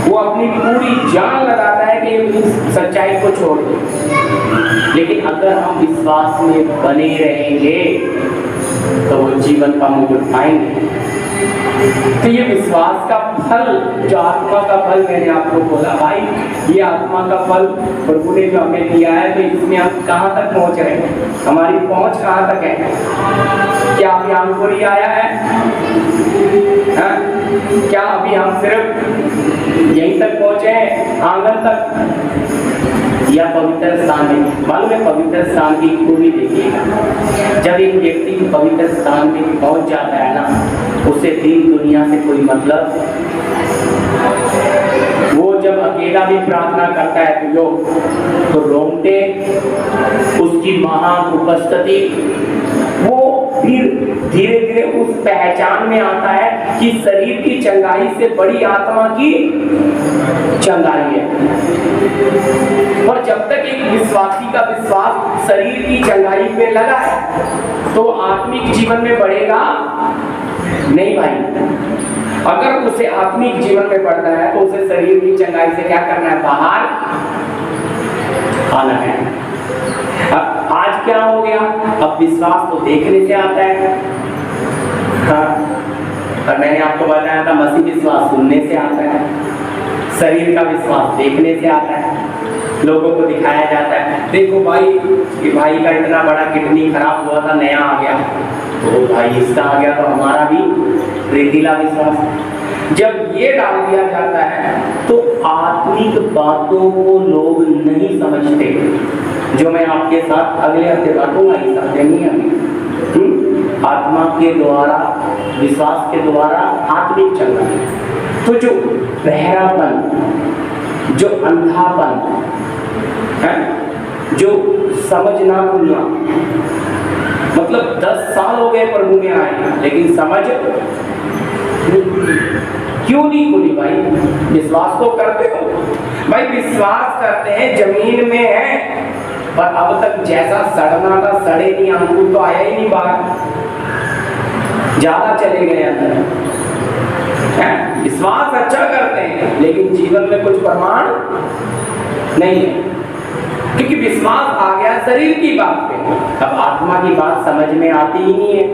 वो अपनी पूरी जान लगाता है कि ये सच्चाई को छोड़ दो। लेकिन अगर हम विश्वास में बने रहेंगे तो वो जीवन का मुकुट पाएंगे। तो ये विश्वास का फल, जो आत्मा का फल मैंने आपको बोला भाई, ये आत्मा का फल प्रभु ने जो हमें दिया है, तो इसमें हम कहाँ तक पहुँच रहे हैं, हमारी पहुँच कहाँ तक है? क्या अभी अंकुर ही आया है? क्या अभी हम सिर्फ यहीं तक पहुँचे हैं, आंगन तक, या पवित्र स्थान में? मालूम है पवित्र स्थान की खूबी देखिएगा, जब एक व्यक्ति पवित्र स्थान में पहुंच जाता है ना, उसे दीन दुनिया से कोई मतलब, वो जब अकेला भी प्रार्थना करता है तो रोंगटे उसकी महान उपस्थिति, वो फिर धीरे धीरे उस पहचान में आता है कि शरीर की चंगाई से बड़ी आत्मा की चंगाई है। और जब तक एक विश्वासी का विश्वास शरीर की चंगाई पे लगा है तो आत्मिक जीवन में बढ़ेगा नहीं भाई। अगर उसे आत्मिक जीवन में बढ़ना है तो उसे शरीर की चंगाई से क्या करना है, बाहर आना है। अब आज क्या हो गया, अब विश्वास तो देखने से आता है। हाँ, और मैंने आपको बताया था मसीह विश्वास सुनने से आता है, शरीर का विश्वास देखने से आता है। लोगों को दिखाया जाता है, देखो भाई कि भाई का इतना बड़ा किडनी खराब हुआ था, नया आ गया, तो भाई इसका आ गया, तो हमारा भी रेतीला विश्वास। जब ये डाल दिया जाता है तो आत्मिक बातों को लोग नहीं समझते, जो मैं आपके साथ अगले हफ्ते बांटूंगा, इस हफ्ते नहीं अभी। आत्मा के द्वारा, विश्वास के द्वारा आत्मिक चलना। तो जो बहरापन, जो अंधापन है, जो समझ ना खुलना, मतलब 10 साल हो गए प्रभु में आए लेकिन समझ क्यों नहीं खुली भाई? विश्वास तो करते हो भाई, विश्वास करते हैं, जमीन में है, पर अब तक जैसा सड़ना था सड़े नहीं, अंकुर तो आया ही नहीं बाहर, ज्यादा चले गए अंदर। विश्वास अच्छा करते हैं लेकिन जीवन में कुछ प्रमाण नहीं है, क्योंकि विश्वास आ गया शरीर की बात पे, अब आत्मा की बात समझ में आती ही नहीं है।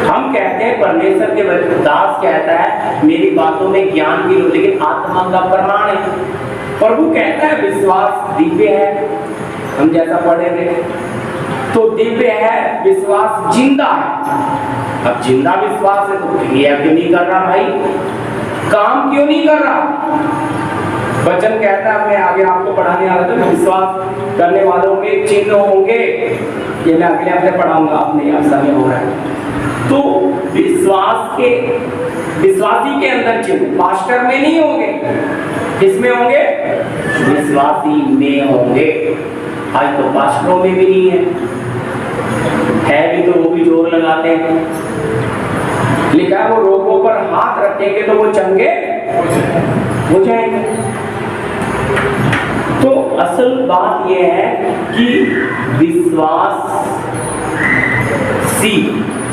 हम कहते हैं, परमेश्वर के दास कहता है मेरी बातों में ज्ञान भी हो, लेकिन आत्मा का प्रमाण है। प्रभु कहता है विश्वास दिव्य है, हम जैसा पढ़े थे, तो दिव्य है, विश्वास जिंदा है। अब जिंदा विश्वास है तो क्रिया क्यों नहीं कर रहा भाई, काम क्यों नहीं कर रहा? वचन कहता है, मैं आगे आपको पढ़ाने वाला था, विश्वास करने वालों में चिन्ह होंगे, ये मैं अगले हफ्ते पढ़ाऊंगा, अपने यहाँ समय हो रहा है। तो विश्वासी के अंदर चिन्ह पास्टर में नहीं होंगे, किसमें होंगे? विश्वासी में होंगे। आज तो पास्टरों में भी नहीं है भी तो वो भी जोर लगाते हैं। लिखा है वो रोगों पर हाथ रखेंगे तो वो चंगे हो जाएंगे। तो असल बात यह है कि विश्वास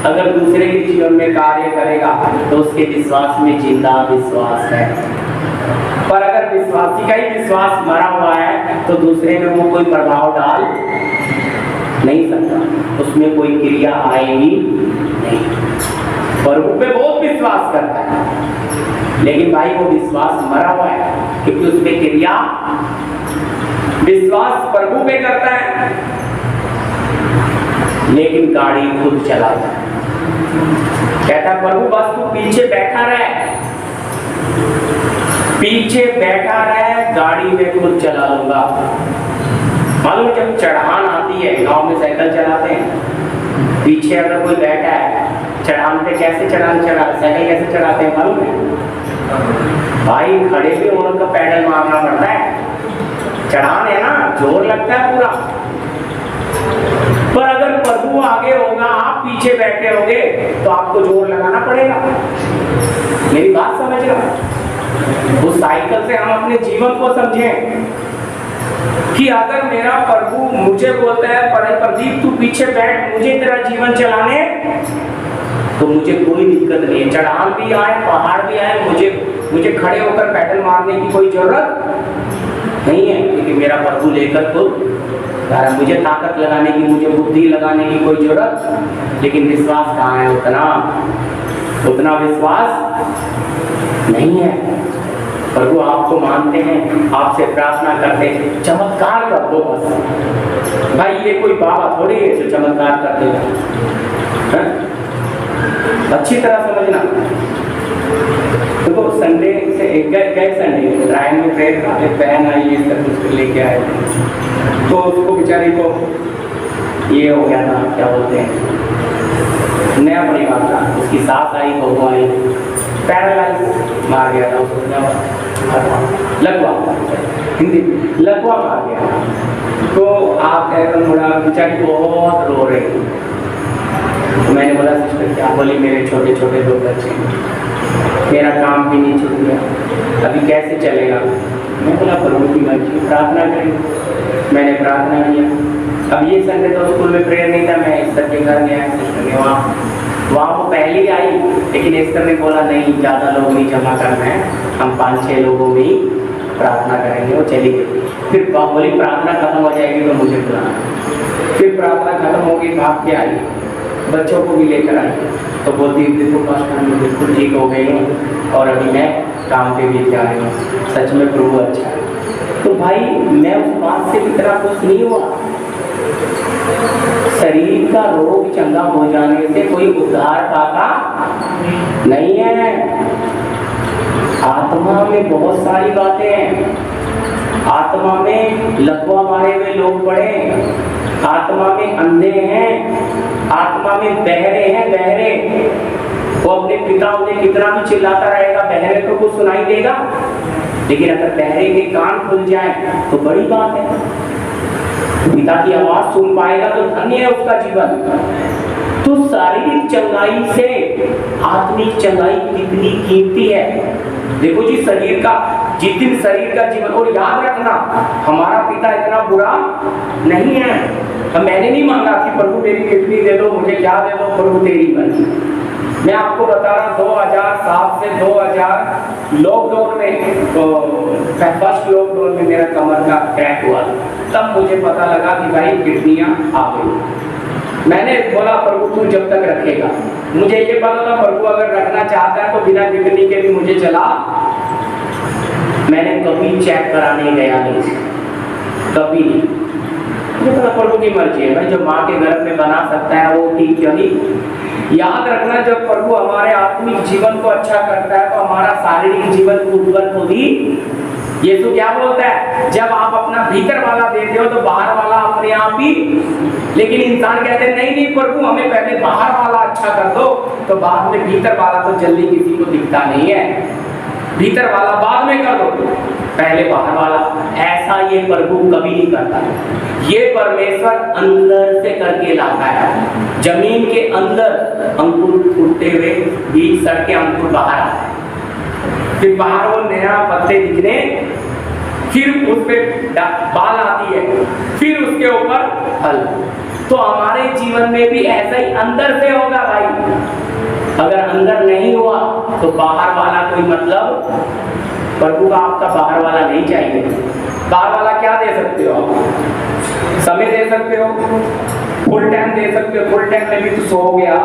अगर दूसरे के जीवन में कार्य करेगा तो उसके विश्वास में जिंदा विश्वास है। पर अगर विश्वासी का ही विश्वास मरा हुआ है तो दूसरे में वो कोई प्रभाव डाल नहीं सकता, उसमें कोई क्रिया आएगी नहीं। पर वो पे बहुत विश्वास करता है लेकिन भाई वो विश्वास मरा हुआ है, क्योंकि उसमें क्रिया, विश्वास प्रभु पे करता है लेकिन गाड़ी खुद चलाता है। कहता है प्रभु बस तू पीछे बैठा रहे, पीछे बैठा रहे, गाड़ी में खुद चला लूंगा। मालूम जब चढ़ान आती है, गांव में साइकिल चलाते हैं, पीछे अगर कोई बैठा है चढ़ान पे कैसे साइकिल कैसे चढ़ाते हैं मालूम है भाई? खड़े भी होकर पैडल मारना पड़ता है। चढ़ान है ना, जोर लगता है पूरा। पर अगर प्रभु आगे होगा, आप पीछे बैठे होगे, तो आपको जोर लगाना पड़ेगा। मेरी बात समझ रहा? उस साइकिल से हम अपने जीवन को समझें कि अगर मेरा प्रभु मुझे बोलता है प्रदीप तू पीछे बैठ, मुझे तेरा जीवन चलाने, तो मुझे कोई दिक्कत नहीं है। चढ़ान भी आए, पहाड़ भी आए, मुझे खड़े होकर पैडल मारने की कोई जरूरत नहीं है, क्योंकि मेरा प्रभु लेकर खुद मुझे ताकत लगाने की, मुझे बुद्धि लगाने की कोई जरूरत। लेकिन विश्वास कहाँ है? उतना विश्वास नहीं है। प्रभु आपको मानते हैं, आपसे प्रार्थना करते हैं, चमत्कार कर दो बस। भाई ये कोई बाबा थोड़ी है जो चमत्कार कर देगा। अच्छी तरह समझना। देखो संडे से गए संडे रायन में प्रेयर का एक बहन आई, इस तरह उसको लेके आए, तो उसको बेचारी को ये हो गया था, क्या बोलते हैं, नया परिवार था। उसकी सास आई, बहू आई, पैरालाइज मार गया था उसको, लगवा, हिंदी लगवा मार गया। तो आप थोड़ा बेचारी बहुत रो रही। तो मैंने बोला सिस्टर क्या? बोली मेरे छोटे छोटे 2 बच्चे, मेरा काम भी नहीं छूट गया, अभी कैसे चलेगा? मैं बोला प्रभु की मर्जी, प्रार्थना करें। मैंने प्रार्थना किया। अब ये संडे तो स्कूल में प्रेयर नहीं था, मैं सिस्टर के घर गया। सिस्टर ने वहाँ वो पहली आई, लेकिन सिस्टर ने बोला नहीं ज़्यादा लोग नहीं जमा करना है, हम 5-6 लोगों में ही प्रार्थना करेंगे। वो चली गई। फिर बोली प्रार्थना खत्म हो जाएगी तो मुझे बुलाना। फिर प्रार्थना खत्म होगी, भाग के आई, बच्चों को भी लेकर आई। तो बोलती देखो पास्टर मैं बिल्कुल ठीक हो गई हूँ और अभी मैं काम पे भी जा रही हूँ। सच में प्रभु अच्छा है। तो भाई मैं उस बात से इतना खुश नहीं हुआ। शरीर का रोग चंगा हो जाने से कोई उद्धार पाता नहीं है। आत्मा में बहुत सारी बातें हैं। आत्मा में लकवा मारे हुए लोग पड़े, आत्मा में अंधे हैं, आत्मा में बहरे हैं। बहरे वो अपने पिता उन्हें कितना भी चिल्लाता रहेगा, बहरे को कुछ सुनाई देगा, लेकिन अगर बहरे के कान खुल जाए तो बड़ी बात है। पिता की आवाज सुन पाएगा तो धन्य है उसका जीवन। तो शारीरिक चंगाई से आत्मिक चंगाई कितनी कीमती है। देखो जी शरीर का, जिस दिन शरीर का जीवन, और याद रखना हमारा पिता इतना बुरा नहीं है। अब मैंने नहीं मांगा कि प्रभु मेरी किडनी दे दो, मुझे क्या दे दो, प्रभु तेरी मर्जी। मैं आपको बता रहा 2007 से 2000 लॉकडाउन में, फर्स्ट लॉकडाउन में मेरा कमर का क्रैक हुआ, तब मुझे पता लगा कि भाई किडनियां आ गई। मैंने बोला प्रभु तू जब तक रखेगा। मुझे ये पता था प्रभु अगर रखना चाहता है तो बिना किडनी के भी मुझे चला। मैंने कभी चेक कराने गया नहीं, कभी नहीं। मुझे पता प्रभु की मर्जी है भाई, जो माँ के गर्भ में बना सकता है वो ठीक क्यों नहीं। याद रखना जब प्रभु हमारे आत्मिक जीवन को अच्छा करता है तो हमारा शारीरिक जीवन उद्गत होगी। यीशु क्या बोलता है, जब आप अपना भीतर वाला देते हो तो बाहर वाला अपने आप ही। लेकिन इंसान कहते हैं नहीं नहीं प्रभु हमें पहले बाहर वाला अच्छा कर दो, तो बाद में भीतर वाला तो जल्दी किसी को दिखता नहीं है। भीतर वाला बाद में कर दो, पहले बाहर वाला। ऐसा ये प्रभु कभी नहीं करता। ये परमेश्वर अंदर से करके लाता है। जमीन के अंदर अंकुर फूटते हुए बीज सड़ के अंकुर बाहर आता है, फिर बाहर वो नया पत्ते दिखने, फिर उस पे बाल आती है, फिर उसके ऊपर फल। तो हमारे जीवन में भी ऐसा ही अंदर से होगा भाई। अगर अंदर नहीं हुआ तो बाहर वाला कोई मतलब, प्रभु का आपका बाहर वाला नहीं चाहिए। बाहर वाला क्या दे सकते हो आप? समय दे सकते हो, फुल टाइम दे सकते हो। फुल टाइम में भी तो सो गया,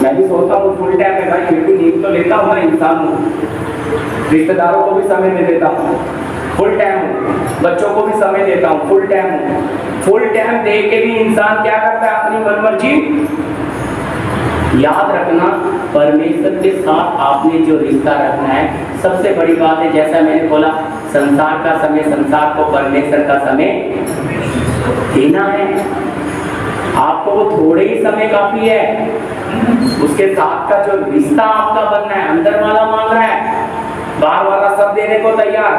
मैं भी सोता हूँ फुल टाइम में भाई, फिर भी नींद तो लेता हूँ, मैं इंसान हूँ। रिश्तेदारों को भी समय दे देता हूँ, फुल टाइम हूँ। बच्चों को भी समय देता हूँ, फुल टाइम हूँ। फुल टाइम दे के भी इंसान क्या करता है, अपनी मनमर्जी। याद रखना परमेश्वर के साथ आपने जो रिश्ता रखना है, सबसे बड़ी बात है, जैसा मैंने बोला संसार का समय संसार को परमेश्वर का समय देना है। आपको वो थोड़े ही समय काफी है। उसके साथ का जो रिश्ता आपका बनना है, अंदर वाला मांग रहा है, बाहर वाला सब देने को तैयार,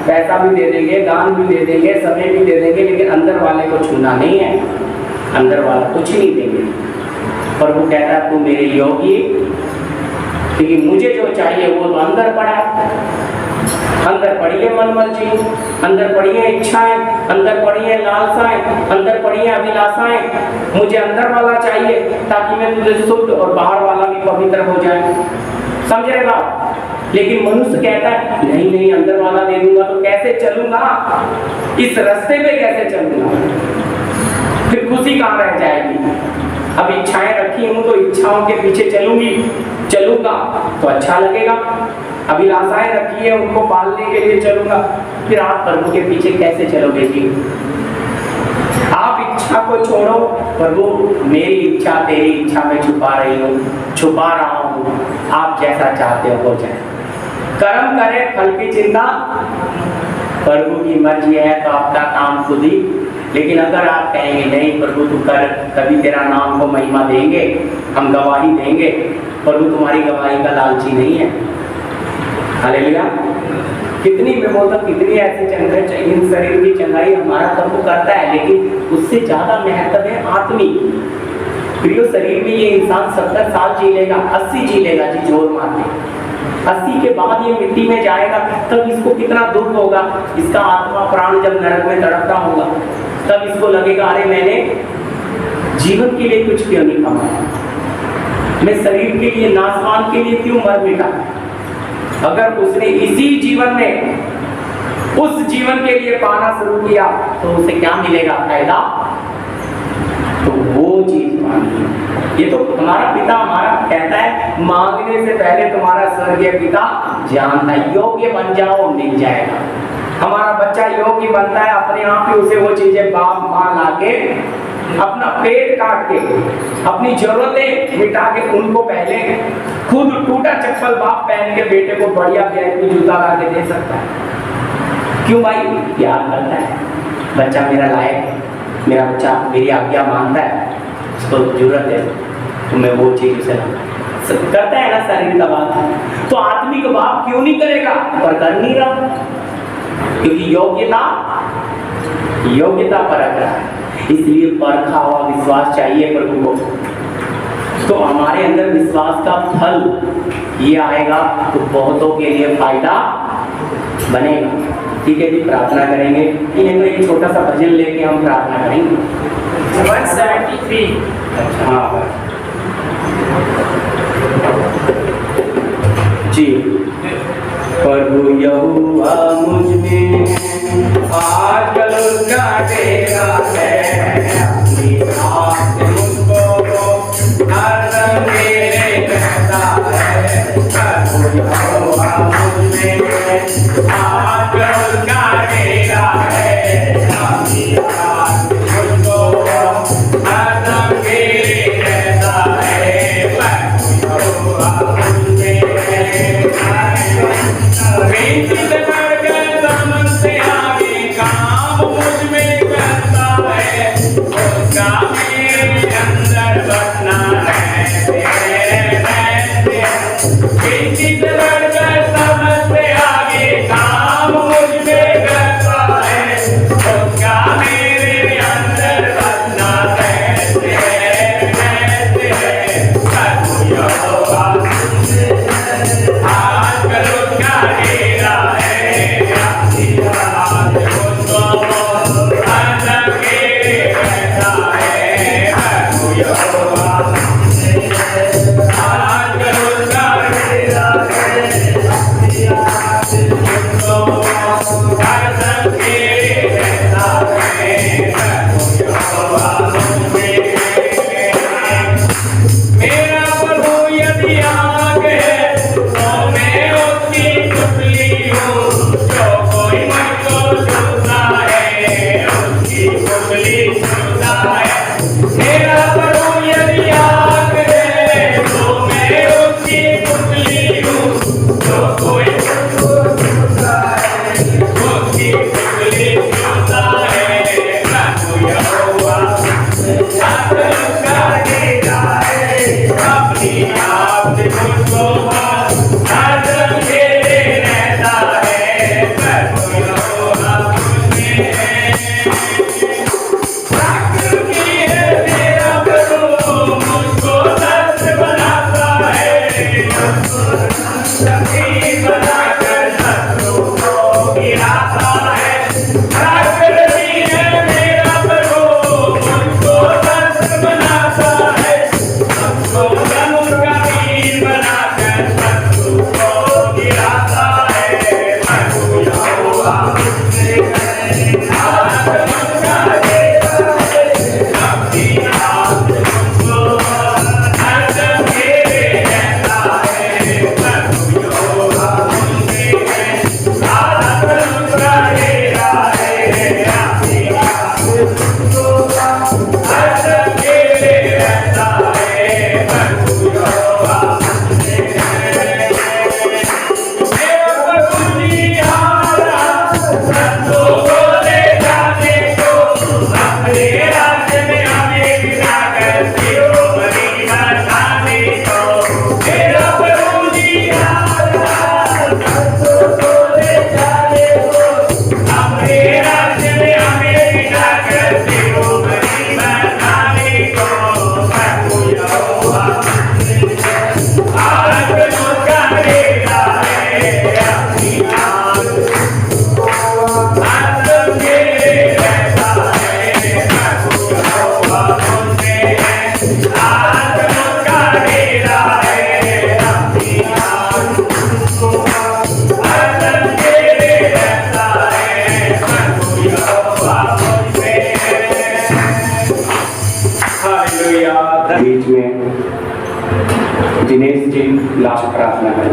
पैसा भी दे देंगे, दान भी दे देंगे, समय भी दे देंगे, लेकिन अंदर वाले को छूना नहीं है, अंदर वाला कुछ नहीं देंगे। पर वो कहता है तू मेरे योगी, क्योंकि मुझे जो चाहिए वो तो अंदर पड़ा है। अंदर पड़ी है मनमर्जी, अंदर पड़ी है इच्छाएं, अंदर पड़ी है लालसाएं, अंदर पड़ी है अभिलाषाएं। मुझे अंदर वाला चाहिए ताकि मैं तुझे शुद्ध और बाहर वाला भी पवित्र हो जाए, समझेगा। लेकिन मनुष्य कहता है नहीं नहीं, अंदर वाला दे दूंगा तो कैसे चलूंगा, इस रास्ते पे कैसे चलूंगा, फिर खुशी कहाँ रह जाएगी। अब इच्छाएं रखी हूं तो इच्छाओं के पीछे चलूंगा तो अच्छा लगेगा, अभिलाषाएं रखी है उनको पालने के लिए चलूंगा, फिर आप प्रभु के पीछे कैसे चलोगे जी। आप इच्छा को छोड़ो, प्रभु मेरी इच्छा तेरी इच्छा में छुपा रहा हूँ, आप जैसा चाहते हो जाए। कर्म करे फल की चिंता, प्रभु की मर्जी है तो आपका काम खुद ही। लेकिन अगर आप कहेंगे नहीं प्रभु तू कर, तभी तेरा नाम को महिमा देंगे, हम गवाही देंगे, प्रभु तुम्हारी गवाही का लालची नहीं है। हालेलुया। कितनी मैं बोलता कितनी ऐसी चंगाई चाहिए, शरीर की चंगाई हमारा प्रभु करता है, लेकिन उससे ज्यादा महत्व है आत्मिक। प्रियो शरीर में ये इंसान 70 साल जी लेगा, 80 जी लेगा जी जोर मार के, 80 के बाद ये मिट्टी में जाएगा, तब इसको कितना दुख होगा। इसका आत्मा प्राण जब नरक में तड़पता होगा तब इसको लगेगा अरे मैंने जीवन के लिए कुछ क्यों नहीं कमाया, मैं शरीर के लिए नासवान के लिए क्यों मर मिटा। अगर उसने इसी जीवन में उस जीवन के लिए पाना शुरू किया तो उसे क्या मिलेगा फायदा, तो वो चीज मांगी। ये तो हमारा पिता हमारा कहता है मांगने से पहले तुम्हारा स्वर्गीय पिता जानता है, योग्य बन जाओ मिल जाएगा। हमारा बच्चा योग्य बनता है अपने आप ही, उसे वो चीजें बाप मां लाके अपना पेट काट के अपनी जरूरतें मिटा के उनको पहले खुद टूटा चप्पल बाप पहन के बेटे को बढ़िया VIP जूता ला के दे सकता है। क्यों भाई, प्यार करता है, बच्चा मेरा लायक है, मेरा बच्चा मेरी आज्ञा मानता है, उसको जरूरत है तो मैं वो चीज उसे करता है ना। शरीर का बात तो आदमी का बाप क्यों नहीं करेगा, पर कर नहीं रहा, क्योंकि योग्यता परख रहा है। इसलिए परखा हुआ विश्वास चाहिए प्रभु को, तो हमारे अंदर विश्वास का फल ये आएगा तो बहुतों के लिए फायदा बनेगा। ठीक है जी, प्रार्थना करेंगे। एक छोटा सा भजन लेके हम प्रार्थना करेंगे। 173। हाँ जी। प्रभु यहोवा मुझ में आजकल उसका डेरा है, अपनी आँख मुझको हरदम मेरे कहता है। प्रभु यहोवा मुझ में आजकल उसका डेरा है, अपनी आँख मुझको हरदम मेरे कहता है। प्रभु यहोवा मुझ में समझ से आगे काम मुझ में करता है, उसका मेरे अंदर बसना रहते समझ से आगे काम मुझ में करता है, उसका मेरे अंदर बसना रहते प्रभु यहोवा आजकल उसका डेरा है, प्रभु यहोवा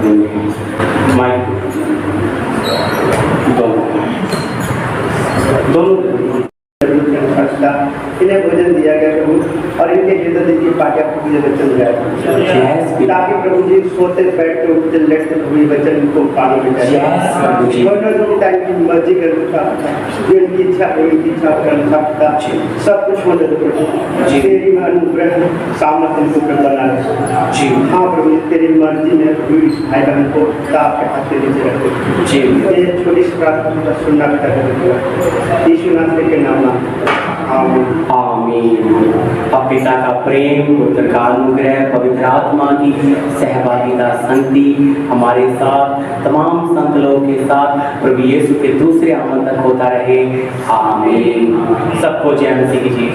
देंगे। माइक दोनों इन्हें भोजन दिया गया प्रभु और इनके हृदय की पाठ्य पूरे वचन जाए ताकि प्रभु जी सोते बैठते उठते लेटते प्रभु ये वचन इनको पाने में जाए की मर्जी कर जो इनकी इच्छा है इनकी इच्छा करता सब कुछ होने दो प्रभु तेरी अनुग्रह सामर्थ इनको बना रहे। हाँ प्रभु तेरी मर्जी में प्रभु इस भाई बहन को आपके हाथ से नीचे रखो। ये छोटी सी प्रार्थना सुनना कर यीशु नाथ के नाम आमीन। अब पिता का प्रेम, पुत्र का अनुग्रह, पवित्र आत्मा की सहभागिता संगति हमारे साथ तमाम संत लोगों के साथ प्रभु यीशु के दूसरे आगमन तक होता रहे। आमीन। सबको जय मसीह की जी।